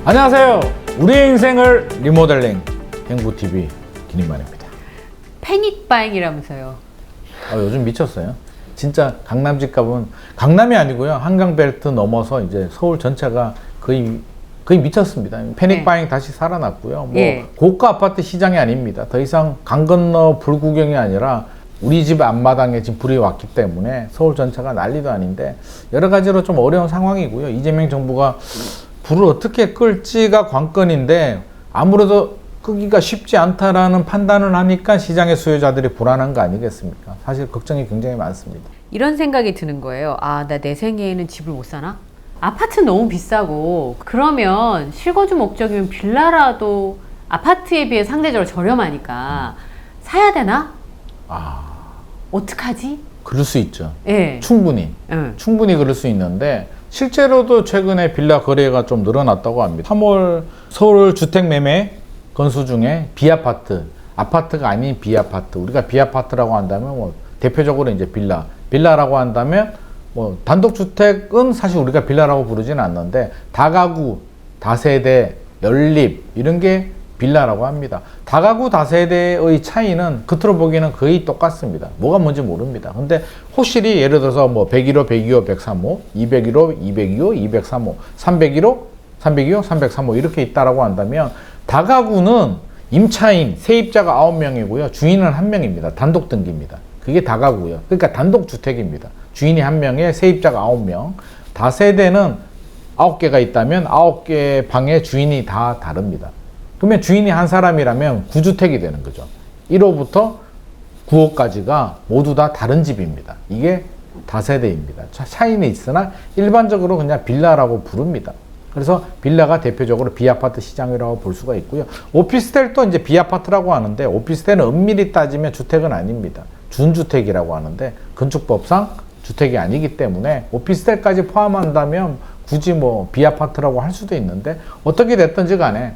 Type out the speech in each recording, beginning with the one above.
안녕하세요. 우리의 인생을 리모델링 행보TV 김인만입니다. 패닉바잉이라면서요. 요즘 미쳤어요. 진짜 강남 집값은 강남이 아니고요. 한강벨트 넘어서 이제 서울 전체가 거의 미쳤습니다. 패닉바잉 다시 살아났고요. 고가 아파트 시장이 아닙니다. 더 이상 강 건너 불구경이 아니라 우리 집 앞마당에 지금 불이 왔기 때문에 서울 전체가 난리도 아닌데 여러 가지로 좀 어려운 상황이고요. 이재명 정부가 불을 어떻게 끌지가 관건인데 아무래도 끄기가 쉽지 않다라는 판단을 하니까 시장의 수요자들이 불안한 거 아니겠습니까? 사실 걱정이 굉장히 많습니다. 이런 생각이 드는 거예요. 나 내 생애에는 집을 못 사나? 아파트는 너무 비싸고 그러면 실거주 목적이면 빌라라도 아파트에 비해 상대적으로 저렴하니까 사야 되나? 어떡하지? 그럴 수 있죠. 예. 충분히 그럴 수 있는데 실제로도 최근에 빌라 거래가 좀 늘어났다고 합니다. 3월 서울 주택 매매 건수 중에 비아파트, 아파트가 아닌 비아파트, 우리가 비아파트라고 한다면 뭐 대표적으로 이제 빌라라고 한다면 뭐 단독주택은 사실 우리가 빌라라고 부르지는 않는데 다가구, 다세대, 연립 이런 게 빌라라고 합니다. 다가구, 다세대의 차이는 겉으로 보기에는 거의 똑같습니다. 뭐가 뭔지 모릅니다. 근데 호실이 예를 들어서 뭐 101호, 102호, 103호, 201호, 202호, 203호, 301호, 302호, 303호 이렇게 있다라고 한다면 다가구는 임차인, 세입자가 9명이고요. 주인은 1명입니다. 단독 등기입니다. 그게 다가구요. 그러니까 단독주택입니다. 주인이 1명에 세입자가 9명. 다세대는 9개가 있다면 9개 방의 주인이 다 다릅니다. 그러면 주인이 한 사람이라면 9주택이 되는 거죠. 1호부터 9호까지가 모두 다 다른 집입니다. 이게 다세대입니다. 차이는 있으나 일반적으로 그냥 빌라라고 부릅니다. 그래서 빌라가 대표적으로 비아파트 시장이라고 볼 수가 있고요. 오피스텔도 이제 비아파트라고 하는데 오피스텔은 엄밀히 따지면 주택은 아닙니다. 준주택이라고 하는데 건축법상 주택이 아니기 때문에 오피스텔까지 포함한다면 굳이 뭐 비아파트라고 할 수도 있는데 어떻게 됐든지 간에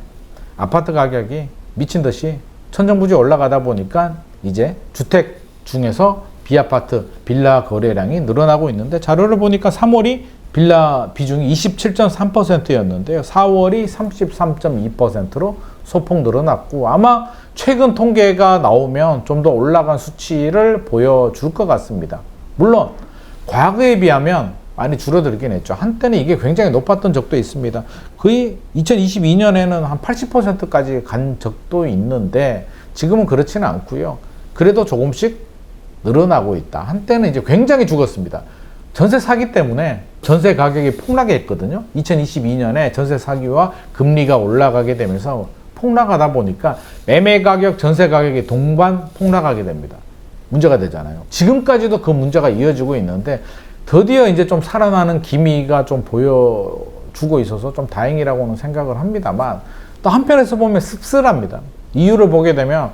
아파트 가격이 미친 듯이 천정부지 올라가다 보니까 이제 주택 중에서 비아파트, 빌라 거래량이 늘어나고 있는데 자료를 보니까 3월이 빌라 비중이 27.3%였는데요. 4월이 33.2%로 소폭 늘어났고 아마 최근 통계가 나오면 좀 더 올라간 수치를 보여줄 것 같습니다. 물론 과거에 비하면 많이 줄어들긴 했죠. 한때는 이게 굉장히 높았던 적도 있습니다. 거의 2022년에는 한 80%까지 간 적도 있는데 지금은 그렇지는 않고요. 그래도 조금씩 늘어나고 있다. 한때는 이제 굉장히 죽었습니다. 전세 사기 때문에 전세 가격이 폭락했거든요. 2022년에 전세 사기와 금리가 올라가게 되면서 폭락하다 보니까 매매 가격, 전세 가격이 동반 폭락하게 됩니다. 문제가 되잖아요. 지금까지도 그 문제가 이어지고 있는데 드디어 이제 좀 살아나는 기미가 좀 보여주고 있어서 좀 다행이라고는 생각을 합니다만 또 한편에서 보면 씁쓸합니다. 이유를 보게 되면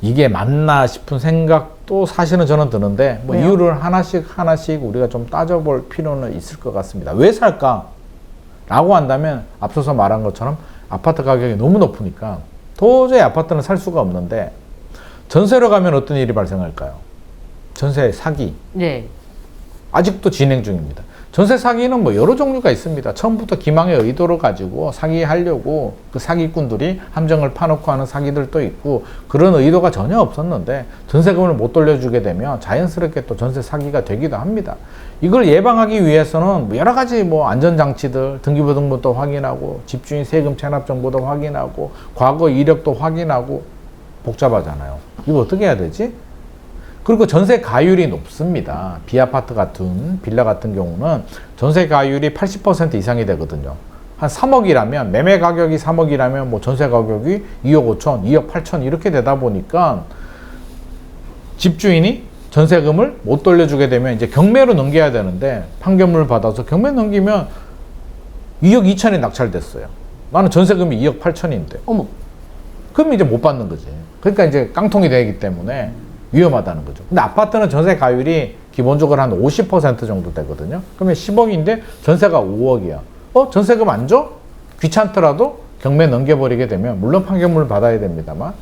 이게 맞나 싶은 생각도 사실은 저는 드는데 뭐 왜요? 이유를 하나씩 우리가 좀 따져볼 필요는 있을 것 같습니다. 왜 살까? 라고 한다면 앞서서 말한 것처럼 아파트 가격이 너무 높으니까 도저히 아파트는 살 수가 없는데 전세로 가면 어떤 일이 발생할까요? 전세 사기. 네. 아직도 진행 중입니다. 전세 사기는 뭐 여러 종류가 있습니다. 처음부터 기망의 의도를 가지고 사기하려고 그 사기꾼들이 함정을 파놓고 하는 사기들도 있고 그런 의도가 전혀 없었는데 전세금을 못 돌려주게 되면 자연스럽게 또 전세 사기가 되기도 합니다. 이걸 예방하기 위해서는 여러 가지 뭐 안전장치들, 등기부등본도 확인하고 집주인 세금 체납 정보도 확인하고 과거 이력도 확인하고 복잡하잖아요. 이거 어떻게 해야 되지? 그리고 전세 가율이 높습니다. 비아파트 같은 빌라 같은 경우는 전세 가율이 80% 이상이 되거든요. 한 3억이라면 매매 가격이 3억이라면 뭐 전세 가격이 2억 5천, 2억 8천 이렇게 되다 보니까 집주인이 전세금을 못 돌려주게 되면 이제 경매로 넘겨야 되는데 판결문을 받아서 경매 넘기면 2억 2천이 낙찰됐어요. 나는 전세금이 2억 8천인데. 어머. 그럼 이제 못 받는 거지. 그러니까 이제 깡통이 되기 때문에 위험하다는 거죠. 근데 아파트는 전세 가율이 기본적으로 한 50% 정도 되거든요. 그러면 10억인데 전세가 5억이야. 전세금 안 줘? 귀찮더라도 경매 넘겨버리게 되면 물론 판결문을 받아야 됩니다만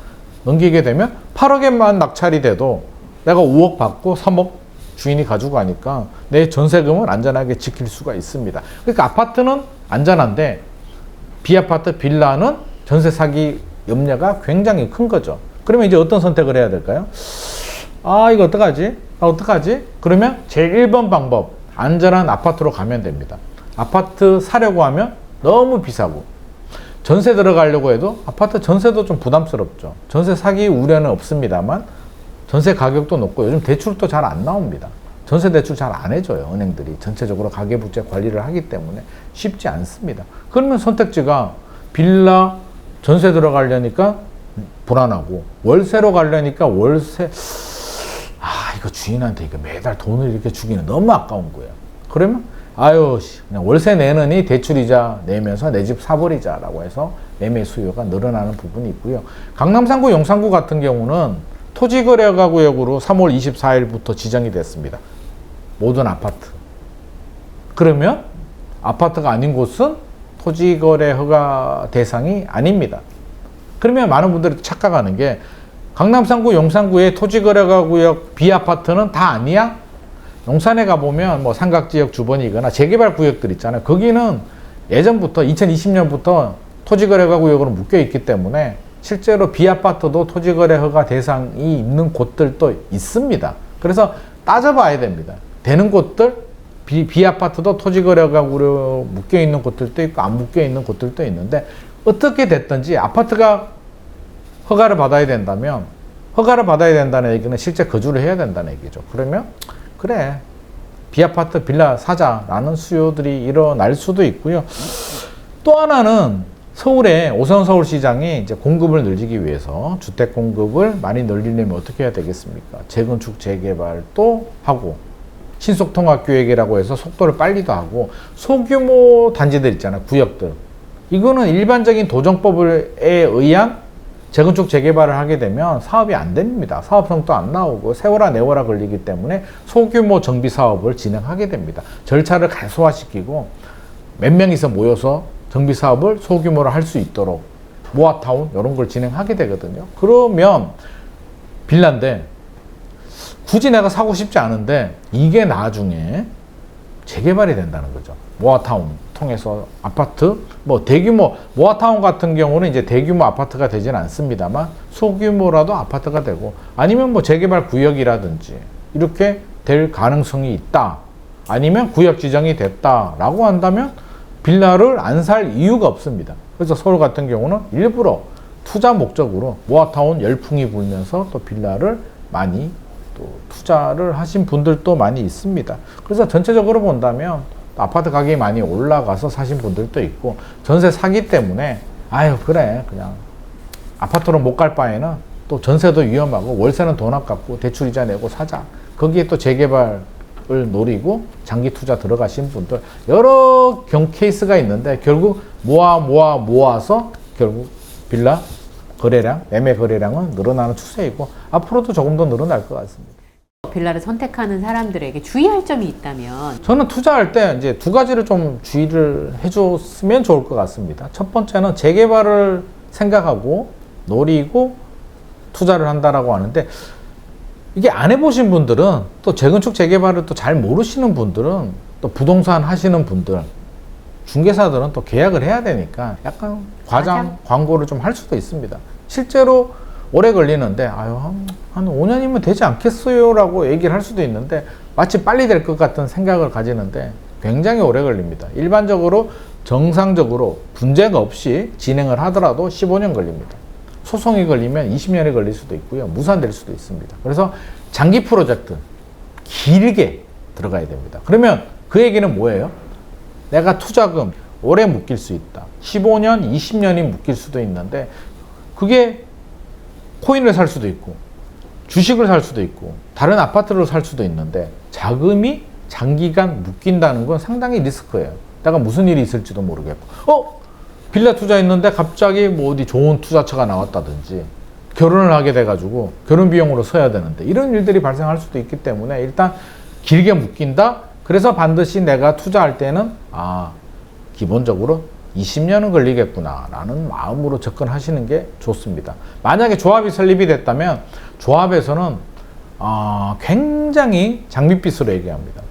넘기게 되면 8억에만 낙찰이 돼도 내가 5억 받고 3억 주인이 가지고 가니까 내 전세금을 안전하게 지킬 수가 있습니다. 그러니까 아파트는 안전한데 B아파트, 빌라는 전세 사기 염려가 굉장히 큰 거죠. 그러면 이제 어떤 선택을 해야 될까요? 아, 이거 어떡하지? 어떡하지? 그러면 제일 1번 방법, 안전한 아파트로 가면 됩니다. 아파트 사려고 하면 너무 비싸고, 전세 들어가려고 해도 아파트 전세도 좀 부담스럽죠. 전세 사기 우려는 없습니다만 전세 가격도 높고 요즘 대출도 잘 안 나옵니다. 전세 대출 잘 안 해줘요. 은행들이 전체적으로 가계부채 관리를 하기 때문에 쉽지 않습니다. 그러면 선택지가 빌라 전세 들어가려니까 불안하고, 월세로 가려니까 월세, 이거 주인한테 이거 매달 돈을 이렇게 주기는 너무 아까운 거예요. 그러면 아유, 그냥 월세 내느니 대출이자 내면서 내 집 사버리자라고 해서 매매 수요가 늘어나는 부분이 있고요. 강남 3구, 용산구 같은 경우는 토지거래가구역으로 3월 24일부터 지정이 됐습니다. 모든 아파트. 그러면 아파트가 아닌 곳은 토지거래 허가 대상이 아닙니다. 그러면 많은 분들이 착각하는 게 강남 3구, 용산구의 토지거래가구역 B아파트는 다 아니야? 용산에 가보면 뭐 삼각지역 주변이거나 재개발 구역들 있잖아요. 거기는 예전부터 2020년부터 토지거래가구역으로 묶여있기 때문에 실제로 B아파트도 토지거래 허가 대상이 있는 곳들도 있습니다. 그래서 따져봐야 됩니다. 되는 곳들, B아파트도 토지거래가구로 묶여있는 곳들도 있고 안 묶여있는 곳들도 있는데, 어떻게 됐든지 아파트가 허가를 받아야 된다면, 허가를 받아야 된다는 얘기는 실제 거주를 해야 된다는 얘기죠. 그러면 그래, B아파트 빌라 사자라는 수요들이 일어날 수도 있고요. 또 하나는 서울에 오선 서울시장이 이제 공급을 늘리기 위해서 주택 공급을 많이 늘리려면 어떻게 해야 되겠습니까? 재건축 재개발도 하고, 신속통합계획이라고 해서 속도를 빨리도 하고, 소규모 단지들 있잖아요, 구역들. 이거는 일반적인 도정법에 의한 재건축 재개발을 하게 되면 사업이 안 됩니다. 사업성도 안 나오고 세월아 내월아 걸리기 때문에 소규모 정비 사업을 진행하게 됩니다. 절차를 간소화시키고 몇 명이서 모여서 정비 사업을 소규모로 할 수 있도록 모아타운 이런 걸 진행하게 되거든요. 그러면 빌라인데 굳이 내가 사고 싶지 않은데 이게 나중에 재개발이 된다는 거죠. 모아타운 통해서 아파트, 뭐 대규모, 모아타운 같은 경우는 이제 대규모 아파트가 되진 않습니다만 소규모라도 아파트가 되고, 아니면 뭐 재개발 구역이라든지 이렇게 될 가능성이 있다. 아니면 구역 지정이 됐다라고 한다면 빌라를 안 살 이유가 없습니다. 그래서 서울 같은 경우는 일부러 투자 목적으로 모아타운 열풍이 불면서 또 빌라를 많이 또 투자를 하신 분들도 많이 있습니다. 그래서 전체적으로 본다면 아파트 가격이 많이 올라가서 사신 분들도 있고, 전세 사기 때문에 아유 그래 그냥 아파트로 못 갈 바에는 또 전세도 위험하고 월세는 돈 아깝고 대출이자 내고 사자, 거기에 또 재개발을 노리고 장기 투자 들어가신 분들 여러 케이스가 있는데, 결국 모아서 결국 빌라 거래량, 매매 거래량은 늘어나는 추세이고 앞으로도 조금 더 늘어날 것 같습니다. 빌라를 선택하는 사람들에게 주의할 점이 있다면? 저는 투자할 때 이제 두 가지를 좀 주의를 해줬으면 좋을 것 같습니다. 첫 번째는 재개발을 생각하고 노리고 투자를 한다라고 하는데, 이게 안 해보신 분들은, 또 재건축 재개발을 또 잘 모르시는 분들은, 또 부동산 하시는 분들, 중개사들은 또 계약을 해야 되니까 약간 과장 광고를 좀 할 수도 있습니다. 실제로 오래 걸리는데 아유 한 5년이면 되지 않겠어요 라고 얘기를 할 수도 있는데, 마치 빨리 될 것 같은 생각을 가지는데 굉장히 오래 걸립니다. 일반적으로 정상적으로 문제가 없이 진행을 하더라도 15년 걸립니다. 소송이 걸리면 20년이 걸릴 수도 있고요, 무산될 수도 있습니다. 그래서 장기 프로젝트 길게 들어가야 됩니다. 그러면 그 얘기는 뭐예요? 내가 투자금 오래 묶일 수 있다. 15년, 20년이 묶일 수도 있는데, 그게 코인을 살 수도 있고 주식을 살 수도 있고 다른 아파트를 살 수도 있는데, 자금이 장기간 묶인다는 건 상당히 리스크예요. 내가 무슨 일이 있을지도 모르겠고, 빌라 투자했는데 갑자기 뭐 어디 좋은 투자처가 나왔다든지, 결혼을 하게 돼가지고 결혼 비용으로 써야 되는데, 이런 일들이 발생할 수도 있기 때문에 일단 길게 묶인다. 그래서 반드시 내가 투자할 때는 기본적으로 20년은 걸리겠구나 라는 마음으로 접근하시는 게 좋습니다. 만약에 조합이 설립이 됐다면 조합에서는 굉장히 장밋빛으로 얘기합니다.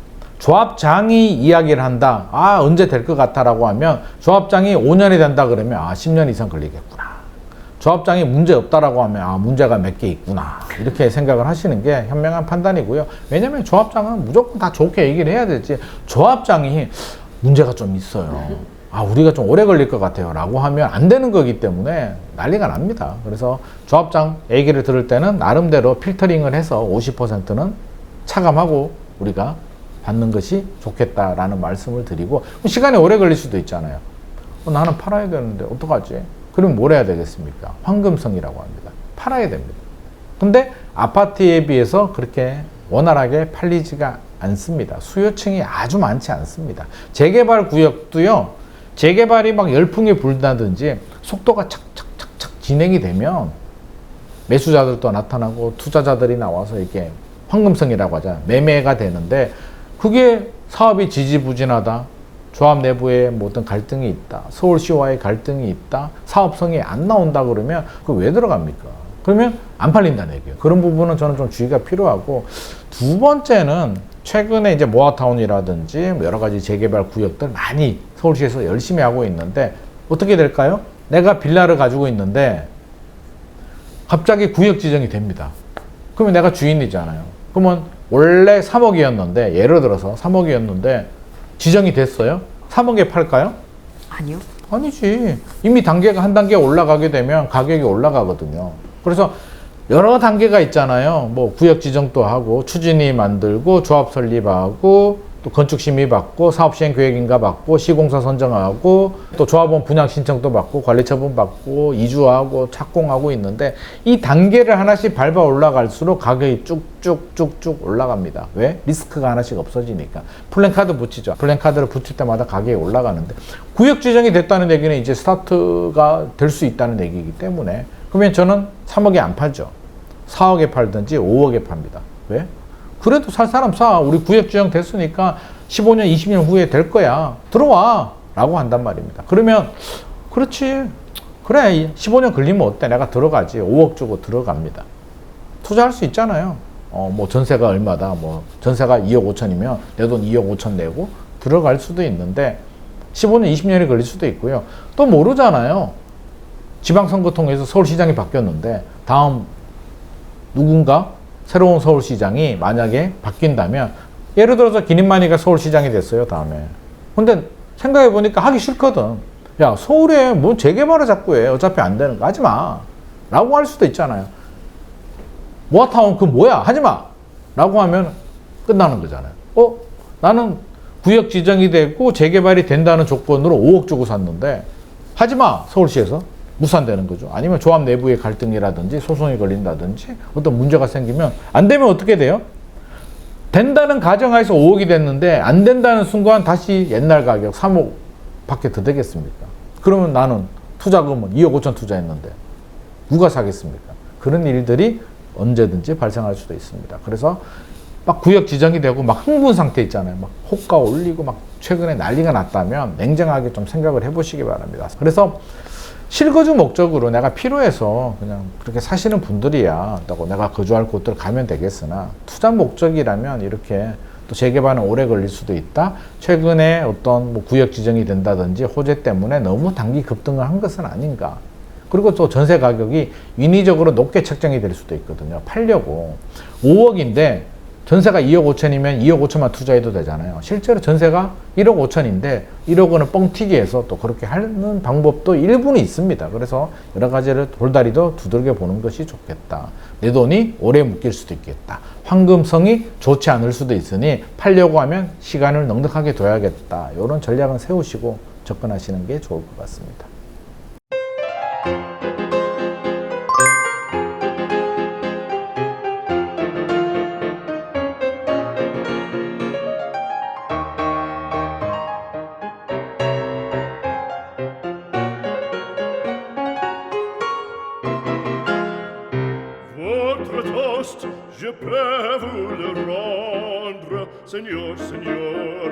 조합장이 이야기를 한다. 아, 언제 될 것 같아라고 하면 조합장이 5년이 된다 그러면 10년 이상 걸리겠구나. 조합장이 문제 없다라고 하면 문제가 몇 개 있구나. 이렇게 생각을 하시는 게 현명한 판단이고요. 왜냐면 조합장은 무조건 다 좋게 얘기를 해야 되지. 조합장이 문제가 좀 있어요. 우리가 좀 오래 걸릴 것 같아요. 라고 하면 안 되는 거기 때문에 난리가 납니다. 그래서 조합장 얘기를 들을 때는 나름대로 필터링을 해서 50%는 차감하고 우리가 받는 것이 좋겠다라는 말씀을 드리고, 시간이 오래 걸릴 수도 있잖아요. 나는 팔아야 되는데 어떡하지? 그럼 뭘 해야 되겠습니까? 황금성이라고 합니다. 팔아야 됩니다. 근데 아파트에 비해서 그렇게 원활하게 팔리지가 않습니다. 수요층이 아주 많지 않습니다. 재개발 구역도요, 재개발이 막 열풍이 불다든지 속도가 착착착착 진행이 되면 매수자들도 나타나고 투자자들이 나와서 이렇게 황금성이라고 하잖아요. 매매가 되는데, 그게 사업이 지지부진하다, 조합 내부에 뭐 어떤 갈등이 있다, 서울시와의 갈등이 있다, 사업성이 안 나온다 그러면 그거 왜 들어갑니까? 그러면 안 팔린다는 얘기예요. 그런 부분은 저는 좀 주의가 필요하고, 두 번째는 최근에 이제 모아타운이라든지 여러 가지 재개발 구역들 많이 서울시에서 열심히 하고 있는데 어떻게 될까요? 내가 빌라를 가지고 있는데 갑자기 구역 지정이 됩니다. 그러면 내가 주인이잖아요. 그러면 원래 3억이었는데, 예를 들어서 3억이었는데 지정이 됐어요? 3억에 팔까요? 아니요. 아니지. 이미 단계가 한 단계 올라가게 되면 가격이 올라가거든요. 그래서 여러 단계가 있잖아요. 뭐 구역 지정도 하고, 추진위 만들고, 조합 설립하고, 또 건축 심의 받고, 사업 시행 계획인가 받고, 시공사 선정하고, 또 조합원 분양 신청도 받고, 관리 처분 받고, 이주하고, 착공하고 있는데, 이 단계를 하나씩 밟아 올라갈수록 가격이 쭉쭉쭉쭉 올라갑니다. 왜? 리스크가 하나씩 없어지니까. 플랜카드 붙이죠. 플랜카드를 붙일 때마다 가격이 올라가는데, 구역 지정이 됐다는 얘기는 이제 스타트가 될 수 있다는 얘기이기 때문에, 그러면 저는 3억에 안 팔죠. 4억에 팔든지 5억에 팝니다. 왜? 그래도 살 사람 사. 우리 구역 지정 됐으니까 15년, 20년 후에 될 거야. 들어와. 라고 한단 말입니다. 그러면, 그렇지. 그래. 15년 걸리면 어때? 내가 들어가지. 5억 주고 들어갑니다. 투자할 수 있잖아요. 뭐 전세가 얼마다. 뭐 전세가 2억 5천이면 내 돈 2억 5천 내고 들어갈 수도 있는데, 15년, 20년이 걸릴 수도 있고요. 또 모르잖아요. 지방선거 통해서 서울시장이 바뀌었는데 다음 누군가 새로운 서울시장이 만약에 바뀐다면, 예를 들어서 기린만이가 서울시장이 됐어요, 다음에. 근데 생각해보니까 하기 싫거든. 야, 서울에 뭐 재개발을 자꾸 해. 어차피 안 되는 거 하지 마. 라고 할 수도 있잖아요. 모아타운 그 뭐야? 하지 마. 라고 하면 끝나는 거잖아요. 나는 구역 지정이 되고 재개발이 된다는 조건으로 5억 주고 샀는데 하지 마. 서울시에서. 무산되는 거죠. 아니면 조합 내부의 갈등이라든지 소송이 걸린다든지 어떤 문제가 생기면, 안 되면 어떻게 돼요? 된다는 가정하에서 5억이 됐는데 안 된다는 순간 다시 옛날 가격 3억 밖에 더 되겠습니까? 그러면 나는 투자금은 2억 5천 투자했는데 누가 사겠습니까? 그런 일들이 언제든지 발생할 수도 있습니다. 그래서 막 구역 지정이 되고 막 흥분 상태 있잖아요. 막 호가 올리고 막 최근에 난리가 났다면 냉정하게 좀 생각을 해보시기 바랍니다. 그래서 실거주 목적으로 내가 필요해서 그냥 그렇게 사시는 분들이야 내가 거주할 곳들 가면 되겠으나, 투자 목적이라면 이렇게 또 재개발은 오래 걸릴 수도 있다. 최근에 어떤 뭐 구역 지정이 된다든지 호재 때문에 너무 단기 급등을 한 것은 아닌가. 그리고 또 전세 가격이 인위적으로 높게 책정이 될 수도 있거든요. 팔려고 5억인데 전세가 2억 5천이면 2억 5천만 투자해도 되잖아요. 실제로 전세가 1억 5천인데 1억 원을 뻥튀기 해서 또 그렇게 하는 방법도 일부는 있습니다. 그래서 여러 가지를 돌다리도 두들겨 보는 것이 좋겠다. 내 돈이 오래 묶일 수도 있겠다. 황금성이 좋지 않을 수도 있으니 팔려고 하면 시간을 넉넉하게 둬야겠다. 이런 전략은 세우시고 접근하시는 게 좋을 것 같습니다. Je peux vous le rendre, Seigneur, Seigneur.